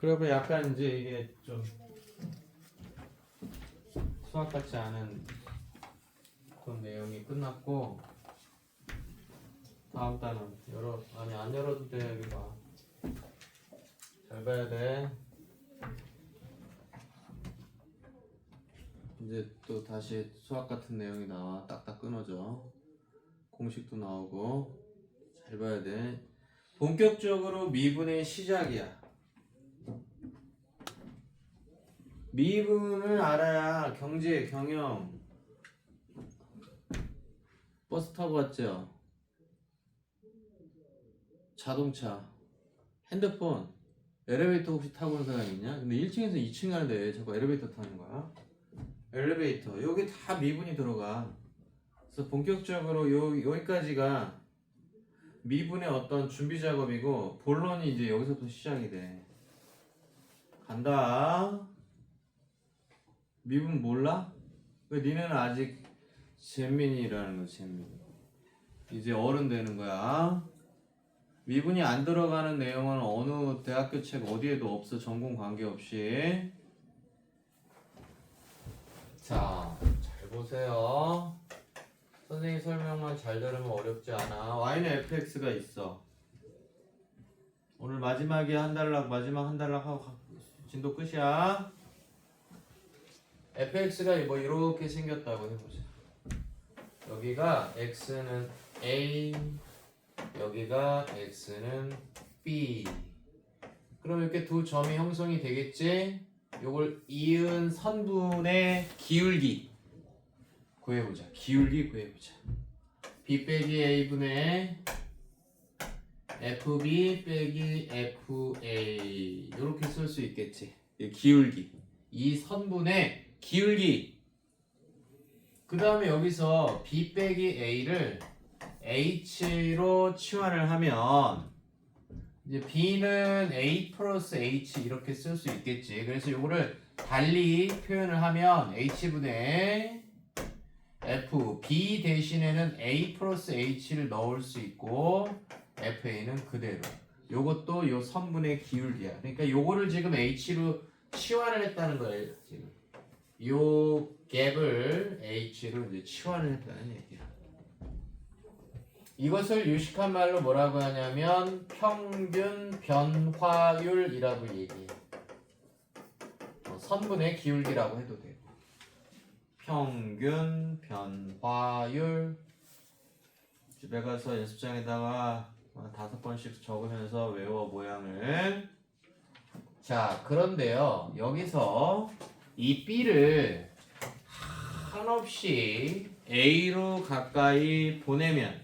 그러면 약간 이제 이게 좀 수학 같지 않은 그런 내용이 끝났고, 다음 단은 아니 안 열어도 돼. 여기 봐. 잘 봐야 돼. 이제 또 다시 수학 같은 내용이 나와. 딱딱 끊어져. 공식도 나오고. 잘 봐야 돼. 본격적으로 미분의 시작이야. 미분을 알아야 경제, 경영, 버스 타고 왔죠? 자동차, 핸드폰, 엘리베이터 혹시 타고 온 사람 있냐? 근데 1층에서 2층 가는데 왜 자꾸 엘리베이터 타는 거야? 엘리베이터, 여기 다 미분이 들어가. 그래서 본격적으로 여기까지가 미분의 어떤 준비 작업이고, 본론이 이제 여기서부터 시작이 돼. 간다. 미분 몰라? 왜 니네는 아직 잼민이라는 거, 잼민. 이제 어른 되는 거야. 미분이 안 들어가는 내용은 어느 대학교 책 어디에도 없어. 전공 관계없이. 자, 잘 보세요. 선생님 설명만 잘 들으면 어렵지 않아. y는 fx가 있어. 오늘 마지막 한 단락 하고 진도 끝이야. fx가 뭐 이렇게 생겼다고 해보자. 여기가 x는 a, 여기가 x는 b. 그럼 이렇게 두 점이 형성이 되겠지? 요걸 이은 선분의 기울기 구해보자. 기울기 구해보자. b 빼기 a분의 fb 빼기 fa 이렇게 쓸 수 있겠지. 기울기. 이 선분의 기울기. 그 다음에 여기서 b 빼기 a를 h로 치환을 하면 이제 b는 a 플러스 h 이렇게 쓸 수 있겠지. 그래서 요거를 달리 표현을 하면 h분의 f, b 대신에는 a 플러스 h를 넣을 수 있고 fa는 그대로. 요것도 요 선분의 기울기야. 그러니까 요거를 지금 h로 치환을 했다는 거예요. 지금 요 갭을 h로 이제 치환을 했다는 얘기야. 이것을 유식한 말로 뭐라고 하냐면 평균 변화율이라고 얘기해. 선분의 기울기라고 해도 되고. 평균 변화율. 집에 가서 연습장에다가 5번씩 적으면서 외워 모양을. 자, 그런데요. 여기서 이 b를 한없이 a로 가까이 보내면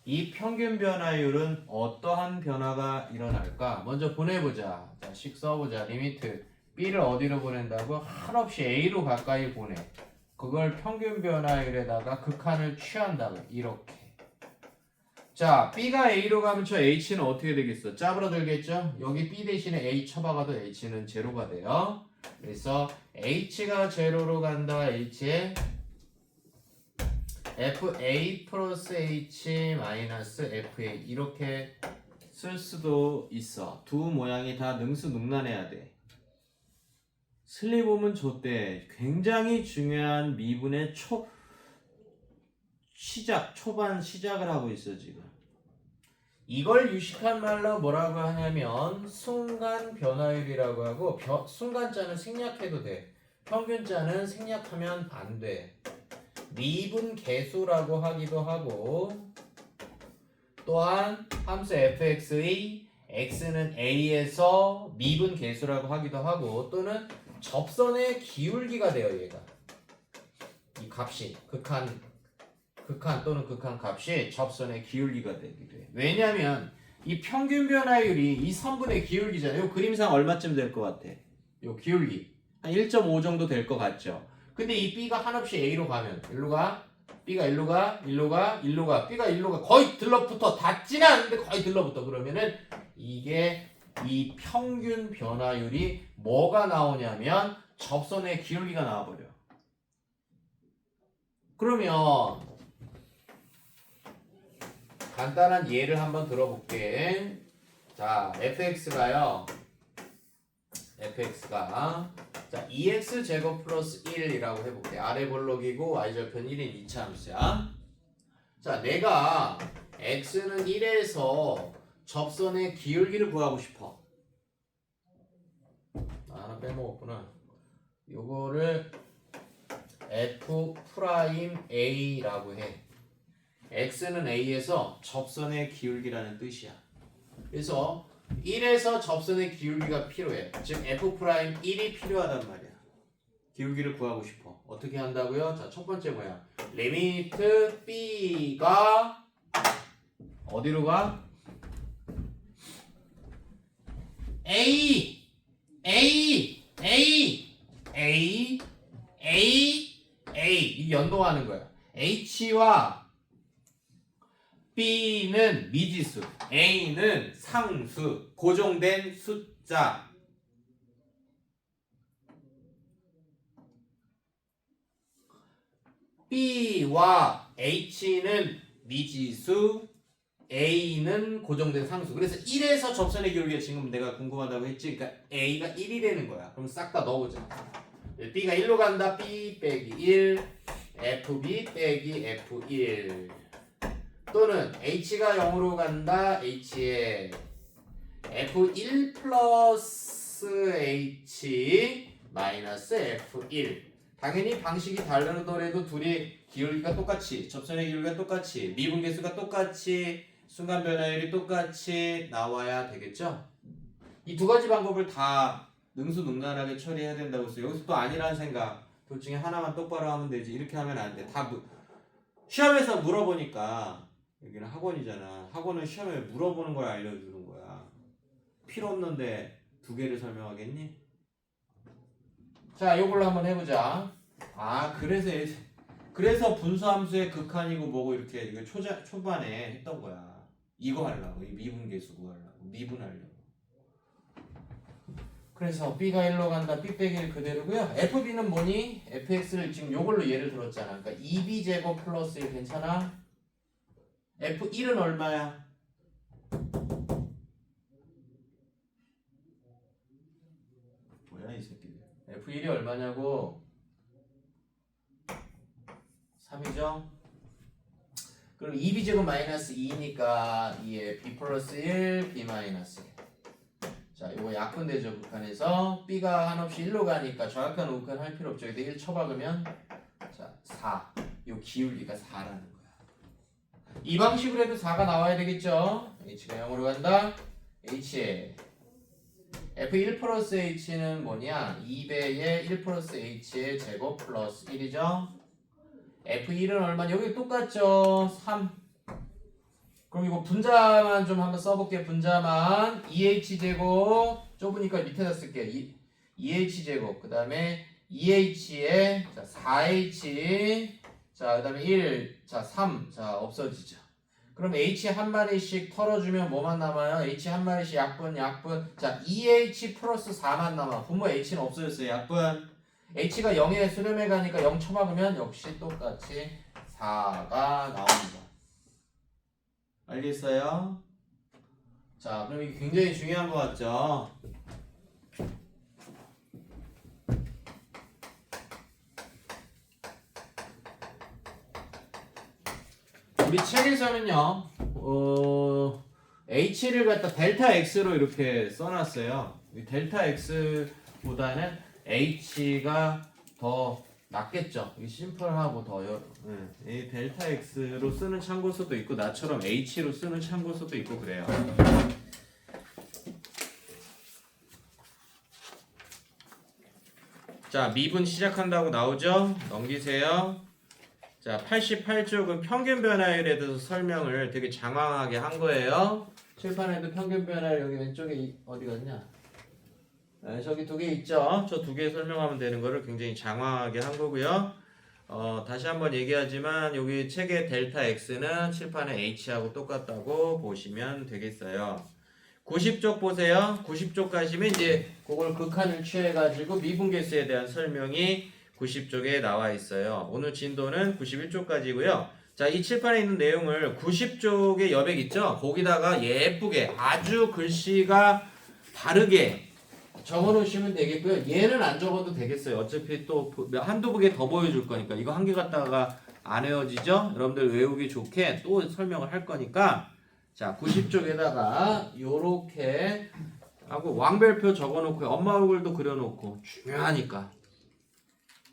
이 평균 변화율은 어떠한 변화가 일어날까? 먼저 보내보자. 자, 식 써보자. 리미트 b를 어디로 보낸다고? 한없이 a로 가까이 보내. 그걸 평균 변화율에다가 극한을 취한다고. 이렇게. 자, b가 a로 가면 저 h는 어떻게 되겠어? 짜부러들겠죠? 여기 b 대신에 a 쳐박아도 h는 제로가 돼요. 그래서 h가 제로로 간다. h에 fa 플러스 h 마이너스 fa 이렇게 쓸 수도 있어. 두 모양이 다 능수능란해야 돼. 슬리봄은 줬대. 굉장히 중요한 미분의 초반 시작을 하고 있어 지금. 이걸 유식한 말로 뭐라고 하냐면 순간 변화율이라고 하고 순간자는 생략해도 돼. 평균자는 생략하면 안 돼. 미분 계수라고 하기도 하고 또한 함수 fx의 x는 a에서 미분 계수라고 하기도 하고 또는 접선의 기울기가 돼요. 얘가 이 값이 극한 또는 극한 값이 접선의 기울기가 되기도 해. 왜냐면 이 평균 변화율이 이 선분의 기울기잖아요. 이 그림상 얼마쯤 될 것 같아? 이 기울기 한 1.5 정도 될 것 같죠. 근데 이 b가 한없이 a로 가면 일로 가, b가 일로 가, 일로 가, 일로 가, b가 일로 가, 거의 들러붙어. 닿지는 않는데 거의 들러붙어. 그러면은 이게 이 평균 변화율이 뭐가 나오냐면 접선의 기울기가 나와버려. 그러면 간단한 예를 한번 들어볼게. 자, fx가요 fx가 자 2x 제곱 플러스 1이라고 해볼게. 아래 볼록이고 y절편 1인 2차 함수야. 자 내가 x는 1에서 접선의 기울기를 구하고 싶어. 하나 빼먹었구나. 요거를 f 프라임 a라고 해. x는 a에서 접선의 기울기라는 뜻이야. 그래서 1에서 접선의 기울기가 필요해. 즉 f 프라임 1이 필요하단 말이야. 기울기를 구하고 싶어. 어떻게 한다고요? 자, 첫 번째 뭐야? 리미트 b가 어디로 가? a 이 연동하는 거야. h와 b는 미지수, a는 상수, 고정된 숫자. b와 h는 미지수, a는 고정된 상수. 그래서 1에서 접선의 기울기가 지금 내가 궁금하다고 했지. 그러니까 a가 1이 되는 거야. 그럼 싹 다 넣어보자. b가 1로 간다. b 빼기 1, fb 빼기 f1. 또는 h가 0으로 간다. h에 f1 플러스 h 마이너스 f1. 당연히 방식이 다르더라도 둘이 기울기가 똑같이, 접선의 기울기가 똑같이, 미분계수가 똑같이, 순간 변화율이 똑같이 나와야 되겠죠? 이 두 가지 방법을 다 능수능란하게 처리해야 된다고 해서 여기서 또 아니라는 생각, 둘 중에 하나만 똑바로 하면 되지. 이렇게 하면 안 돼. 다 시험에서 물어보니까, 여기는 학원이잖아. 학원은 시험에 물어보는 걸 알려주는 거야. 필요 없는데 두 개를 설명하겠니? 자, 요걸로 한번 해보자. 그래서 분수함수의 극한이고 뭐고 이렇게 이거 초반에 했던 거야. 이거 하려고. 이 미분계수 구하려고. 미분하려고. 그래서 b가 1로 간다. b 빼기 1 그대로고요. fb는 뭐니? fx를 지금 요걸로 예를 들었잖아. 그러니까 2b 제곱 플러스 1 괜찮아? f1은 얼마야? 뭐야 이 새끼들. f1이 얼마냐고? 3이죠? 그럼 2b제곱 마이너스 2니까 2에 b 플러스 1, b 마이너스 1. 자, 이거 약분되죠, 극한에서. b가 한없이 1로 가니까 정확한 우극한 할 필요 없죠. 여기다 1 쳐박으면 자, 4. 이 기울기가 4라는 거야. 이 방식으로 해도 4가 나와야 되겠죠? h가 0으로 간다. h에 f1 플러스 h는 뭐냐? 2배의 1 플러스 h의 제곱 플러스 1이죠? f1은 얼마? 여기 똑같죠? 3. 그럼 이거 분자만 좀 한번 써볼게요. 분자만 2h제곱 좁으니까 밑에다 쓸게요. 2h제곱 그 다음에 2h에 자 4h 자 그 다음에 1 자 3 자 없어지죠. 그럼 h 한 마리씩 털어주면 뭐만 남아요? h 한 마리씩 약분 자 2h 플러스 4만 남아. 분모 h는 없어졌어요. 약분 h가 0에 수렴해 가니까 0 쳐박으면 역시 똑같이 4가 나옵니다. 알겠어요? 자, 그럼 이게 굉장히 중요한 것 같죠? 우리 책에서는요, h를 갖다 델타 x로 이렇게 써놨어요. 델타 x보다는 h가 더 낫겠죠. 이 심플하고 더 이 델타 x로 쓰는 참고서도 있고 나처럼 h로 쓰는 참고서도 있고 그래요. 자, 미분 시작한다고 나오죠? 넘기세요. 자, 88쪽은 평균 변화율에 대해서 설명을 되게 장황하게 한 거예요. 칠판에도 평균 변화율 여기 왼쪽에 어디 갔냐? 네, 저기 두 개 있죠? 저 두 개 설명하면 되는 거를 굉장히 장황하게 한 거고요. 다시 한번 얘기하지만 여기 책의 델타 x는 칠판의 h하고 똑같다고 보시면 되겠어요. 90쪽 보세요. 90쪽 가시면 이제 그걸 극한을 취해가지고 미분계수에 대한 설명이 90쪽에 나와 있어요. 오늘 진도는 91쪽까지고요. 자, 이 칠판에 있는 내용을 90쪽의 여백 있죠? 거기다가 예쁘게 아주 글씨가 다르게 적어 놓으시면 되겠고요. 얘는 안 적어도 되겠어요. 어차피 또 한두 개 더 보여줄 거니까. 이거 한 개 갖다가 안 외워지죠? 여러분들 외우기 좋게 또 설명을 할 거니까. 자, 90쪽에다가 요렇게 하고 왕별표 적어 놓고 엄마 얼굴도 그려 놓고 중요하니까.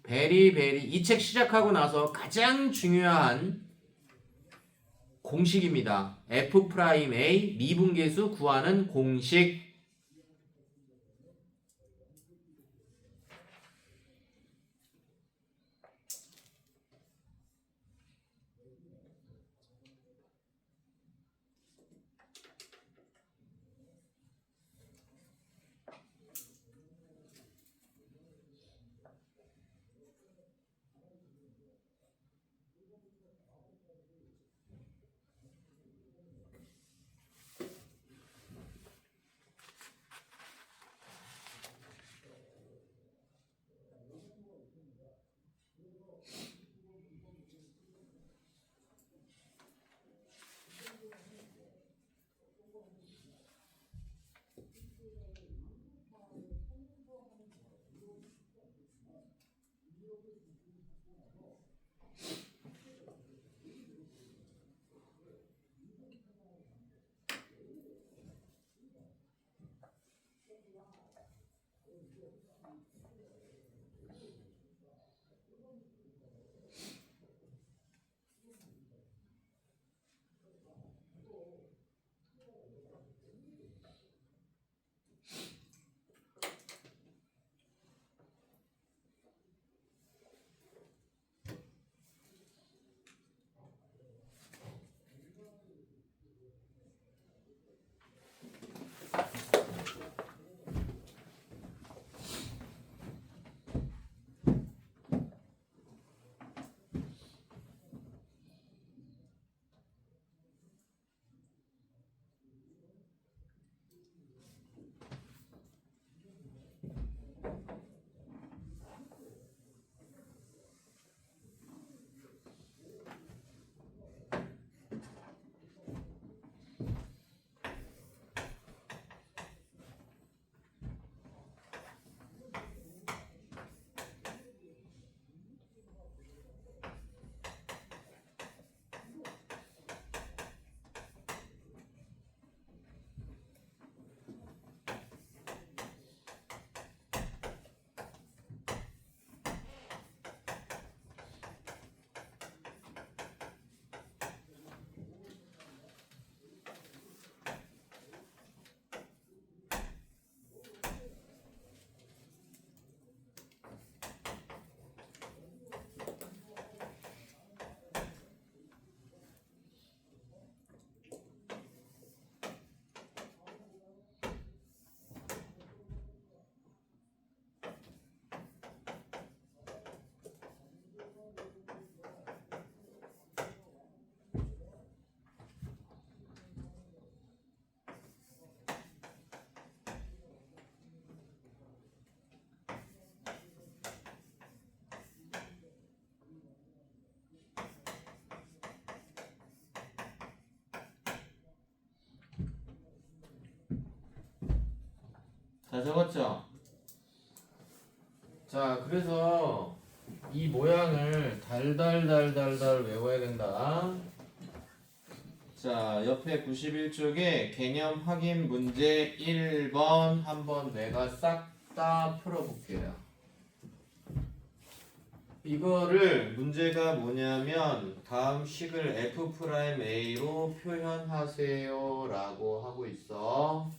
베리베리 이 책 시작하고 나서 가장 중요한 공식입니다. F'A 미분계수 구하는 공식. 다 적었죠? 자, 그래서 이 모양을 달달달달달 외워야 된다. 자, 옆에 91쪽에 개념 확인 문제 1번 한번 내가 싹 다 풀어볼게요. 이거를 문제가 뭐냐면 다음 식을 F'A로 표현하세요 라고 하고 있어.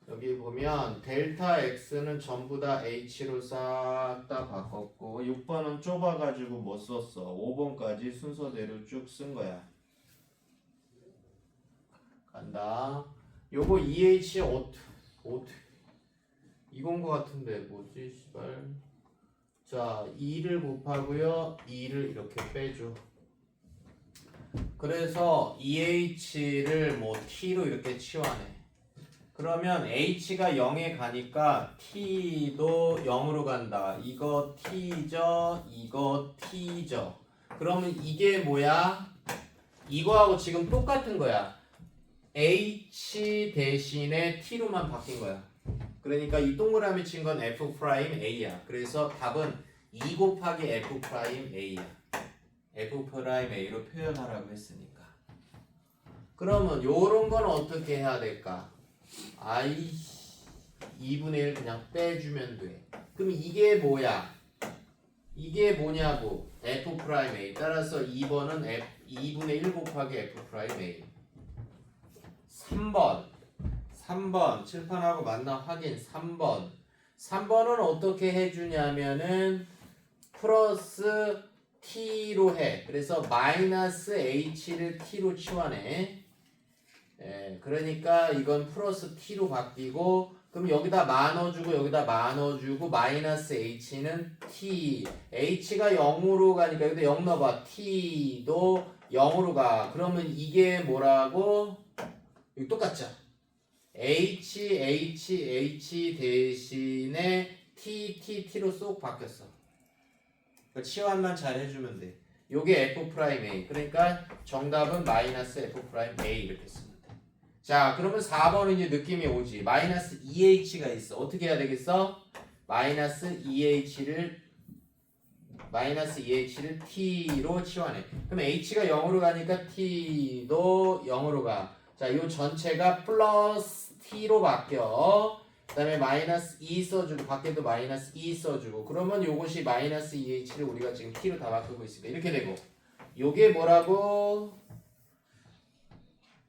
여기 보면 델타 X는 전부 다 H로 싹 다 바꿨고 6번은 좁아가지고 못 썼어. 5번까지 순서대로 쭉 쓴 거야. 간다. 요거 EH 이건 거 같은데 뭐지 씨발. 자 2를 곱하고요 2를 이렇게 빼줘. 그래서 EH를 뭐 T로 이렇게 치환해. 그러면 H가 0에 가니까 T도 0으로 간다. 이거 T죠 이거 T죠. 그러면 이게 뭐야? 이거하고 지금 똑같은 거야. H 대신에 T로만 바뀐 거야. 그러니까 이 동그라미 친 건 f 프라임 a야. 그래서 답은 2 곱하기 f 프라임 a야. f 프라임 a로 표현하라고 했으니까. 그러면 요런 건 어떻게 해야 될까? i 2분의 1 그냥 빼주면 돼. 그럼 이게 뭐야? 이게 뭐냐고? f 프라임 a. 따라서 2번은 2분의 1 곱하기 f 프라임 a. 3번 칠판하고 맞나 확인. 3번은 어떻게 해주냐면은 플러스 t로 해. 그래서 마이너스 h를 t로 치환해. 그러니까 이건 플러스 t로 바뀌고, 그럼 여기다 만 넣어주고 여기다 만 넣어주고 마이너스 h는 t. h가 0으로 가니까 여기다 0 넣어봐. t도 0으로 가. 그러면 이게 뭐라고? 이거 똑같죠? h 대신에 t로 쏙 바뀌었어. 그러니까 치환만 잘 해주면 돼. 요게 f 프라임 a. 그러니까 정답은 마이너스 f 프라임 a 이렇게 쓰면 돼. 자, 그러면 4번은 이제 느낌이 오지. 마이너스 2h가 있어. 어떻게 해야 되겠어? 마이너스 2h를 t로 치환해. 그럼 h가 0으로 가니까 t도 0으로 가. 자, 요 전체가 플러스 t로 바뀌어. 그 다음에 마이너스 2 써주고, 밖에도 마이너스 2 써주고, 그러면 요것이 마이너스 2h를 우리가 지금 t로 다 바꾸고 있으니까 이렇게 되고, 요게 뭐라고?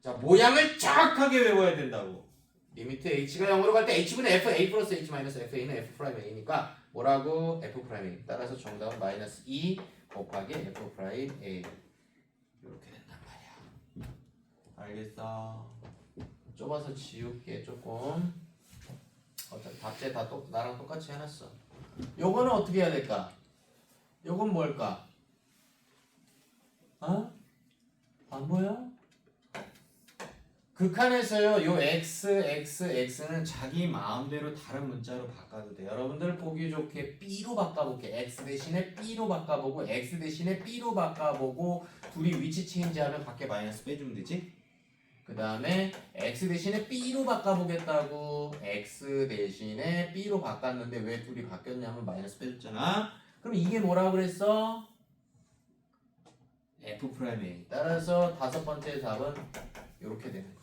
자, 모양을 정확하게 외워야 된다고. 리미트 h가 0으로 갈 때 h분의 f, a 플러스 h 마이너스 fa는 f 프라임 a니까 뭐라고? f 프라임 a. 따라서 정답은 마이너스 2 곱하기 f 프라임 a. 이렇게 된단 말이야. 알겠어? 좁아서 지울게 조금. 어차피 답제 다 나랑 똑같이 해놨어. 요거는 어떻게 해야 될까? 요건 뭘까? 어? 안 보여? 극한에서요, 요 x는 자기 마음대로 다른 문자로 바꿔도 돼. 여러분들 보기 좋게 b로 바꿔볼게. x 대신에 b로 바꿔보고, x 대신에 b로 바꿔보고, 둘이 위치 체인지하면 밖에 마이너스 빼주면 되지? 그 다음에 x 대신에 b로 바꿔보겠다고. x 대신에 b로 바꿨는데 왜 둘이 바뀌었냐면 마이너스 빼줬잖아. 그럼 이게 뭐라고 그랬어? f 프라임 a. 따라서 다섯 번째 답은 이렇게 되는 거야.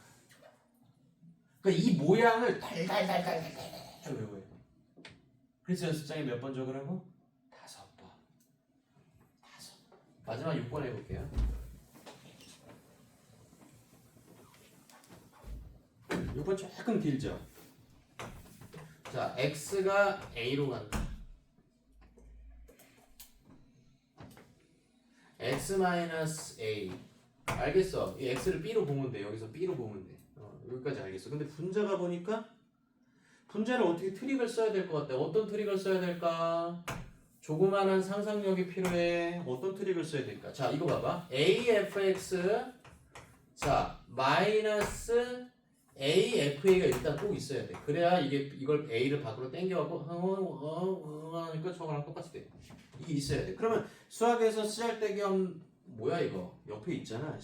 그러니까 이 모양을 달달달달달달 외워요. 그래서 연습장에 몇 번 적으라고? 5번. 마지막 6번 해볼게요. 6번 조금 길죠? 자, x가 a로 간다. x-a. 알겠어. 이 x를 b로 보면 돼. 여기서 b로 보면 돼. 여기까지 알겠어. 근데 분자가 보니까 분자를 어떻게 트릭을 써야 될 것 같아. 어떤 트릭을 써야 될까? 조그마한 상상력이 필요해. 어떤 트릭을 써야 될까? 자, 이거 봐봐. afx 자 마이너스 AFA가 일단 꼭 있어야 돼. 그래야 이걸 A를 밖으로 당겨가고 하니까 저거랑 똑같이 돼. 이게 있어야 돼. 그러면 수학에서 쓰잘데기없는 뭐야 이거? 옆에 있잖아.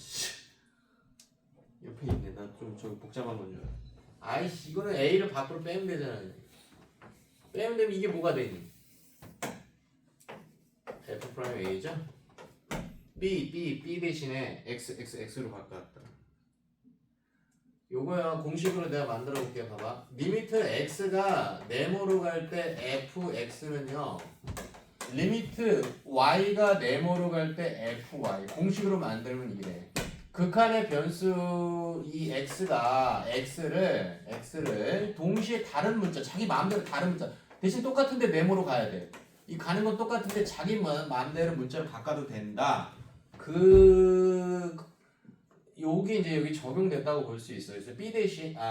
옆에 있네. 난 좀 저기 복잡한 건 줄 알아. 아이씨, 이거는 A를 밖으로 빼면 되잖아. 빼면 되면 이게 뭐가 되니? F 프라임 A죠? B 대신에 X로 바꿨다. 요거야 공식으로 내가 만들어 볼게. 봐봐. 리미트 x가 네모로 갈 때 fx는요, 리미트 y가 네모로 갈 때 fy 공식으로 만들면 이래. 극한의 변수 이 x가 x를 동시에 다른 문자, 자기 마음대로 다른 문자 대신 똑같은데 네모로 가야 돼. 이 가는 건 똑같은데 자기 마음대로 문자를 바꿔도 된다. 여기 이제 여기 적용됐다고 볼 수 있어요. 그래서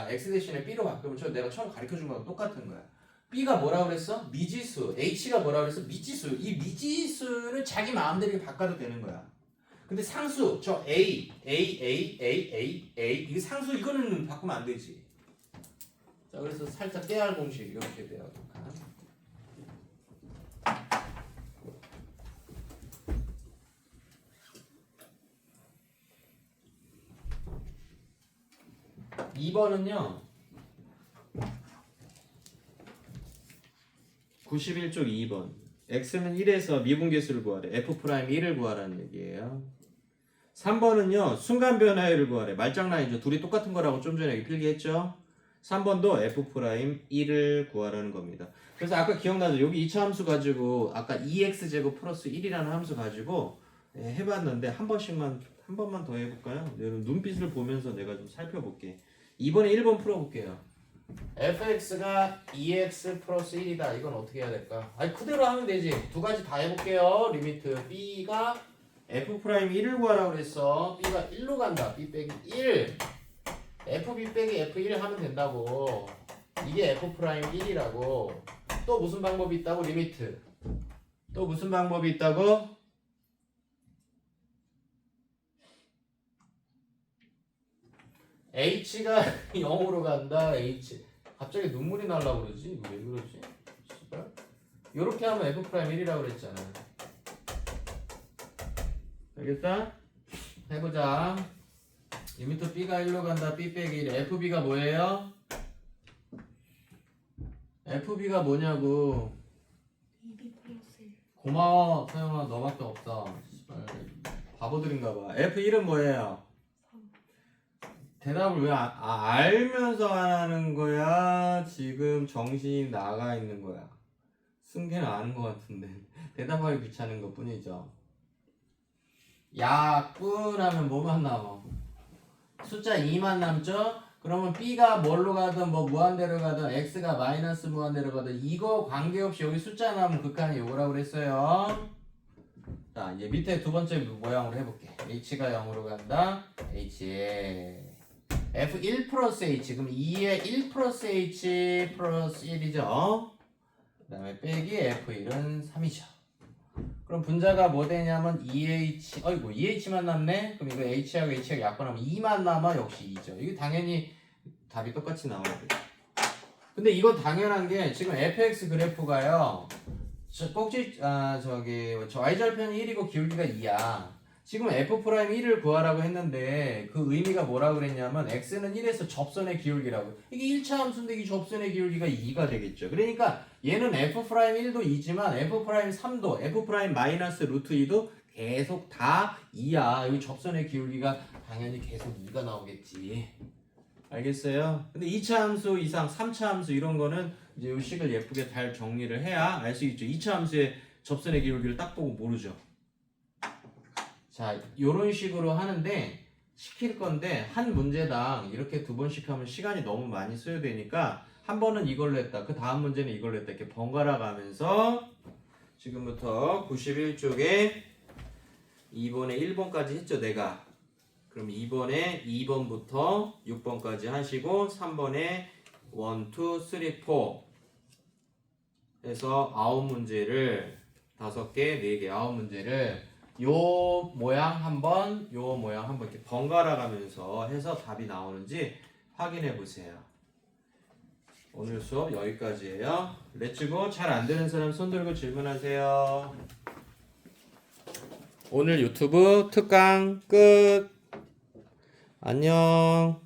x 대신에 b로 바꾸면 내가 처음 가르쳐 준 거랑 똑같은 거야. b가 뭐라 그랬어? 미지수. h가 뭐라 그랬어? 미지수. 이 미지수는 자기 마음대로 바꿔도 되는 거야. 근데 상수, 저 a 이게 상수, 이거는 바꾸면 안 되지. 자, 그래서 살짝 깨알 공식 이렇게 돼요. 2번은요. 91쪽 2번. x는 1에서 미분계수를 구하래. f'1을 구하라는 얘기예요. 3번은요. 순간 변화율을 구하래. 말장난이죠. 둘이 똑같은 거라고 좀 전에 필기했죠. 3번도 f'1을 구하라는 겁니다. 그래서 아까 기억나죠? 여기 2차 함수 가지고 아까 2x제곱 플러스 1이라는 함수 가지고 해봤는데 한 번만 더 해볼까요? 여러분 눈빛을 보면서 내가 좀 살펴볼게. 이번에 1번 풀어볼게요. fx가 2x 플러스 1이다. 이건 어떻게 해야 될까? 아니 그대로 하면 되지. 두 가지 다 해볼게요. 리미트 b가 f'1을 구하라고 그랬어. b가 1로 간다. b 빼기 1 fb 빼기 f1 하면 된다고. 이게 f'1이라고. 또 무슨 방법이 있다고? 리미트. 또 무슨 방법이 있다고? h가 0으로 간다. h 갑자기 눈물이 날라 그러지? 이거 왜 그러지? 씨발. 요렇게 하면 f'1이라고 그랬잖아. 알겠다? 해보자. 리미트 b가 1로 간다. b 빼기 1. fb가 뭐예요? fb가 뭐냐고. 2b 플러스 1. 고마워 서영아, 너밖에 없어. 씨발, 바보들인가봐. f1은 뭐예요? 3. 대답을 왜 알면서 안 하는 거야? 지금 정신이 나가 있는 거야. 승계는 아는 것 같은데 대답하기 귀찮은 것 뿐이죠. 약분 하면 뭐만 남아? 숫자 2만 남죠? 그러면 b가 뭘로 가든 뭐 무한대로 가든 x가 마이너스 무한대로 가든 이거 관계없이 여기 숫자 나오면 극한이 요거라고 그랬어요. 자 이제 밑에 두 번째 모양으로 해볼게. h가 0으로 간다. h에 f1 플러스 h. 그럼 2에 1 플러스 h 플러스 1이죠. 그 다음에 빼기 f1은 3이죠. 그럼 분자가 뭐 되냐면 2h, 어이구 2h만 남네? 그럼 이거 h하고 h하고 약분하면 2만 남아. 역시 2죠. 이게 당연히 답이 똑같이 나와야 돼. 근데 이건 당연한 게 지금 fx 그래프가요. 저 y절편이 1이고 기울기가 2야. 지금 f'1을 구하라고 했는데 그 의미가 뭐라고 그랬냐면 x는 1에서 접선의 기울기라고. 이게 1차 함수인데 이 접선의 기울기가 2가 되겠죠. 그러니까 얘는 f'1도 2지만 f'3도 f'-루트 2도 계속 다 2야. 여기 접선의 기울기가 당연히 계속 2가 나오겠지. 알겠어요? 근데 2차 함수 이상 3차 함수 이런 거는 이제 이 식을 예쁘게 잘 정리를 해야 알 수 있죠. 2차 함수의 접선의 기울기를 딱 보고 모르죠. 자, 요런 식으로 하는데 시킬 건데 한 문제당 이렇게 두 번씩 하면 시간이 너무 많이 소요되니까 한 번은 이걸로 했다. 그 다음 문제는 이걸로 했다. 이렇게 번갈아 가면서 지금부터 91쪽에 2번에 1번까지 했죠, 내가. 그럼 2번에 2번부터 6번까지 하시고 3번에 1, 2, 3, 4 해서 9문제를 5개, 4개, 9문제를 요 모양 한번, 요 모양 한번 이렇게 번갈아 가면서 해서 답이 나오는지 확인해 보세요. 오늘 수업 여기까지예요. 렛츠고. 잘 안 되는 사람 손 들고 질문하세요. 오늘 유튜브 특강 끝. 안녕.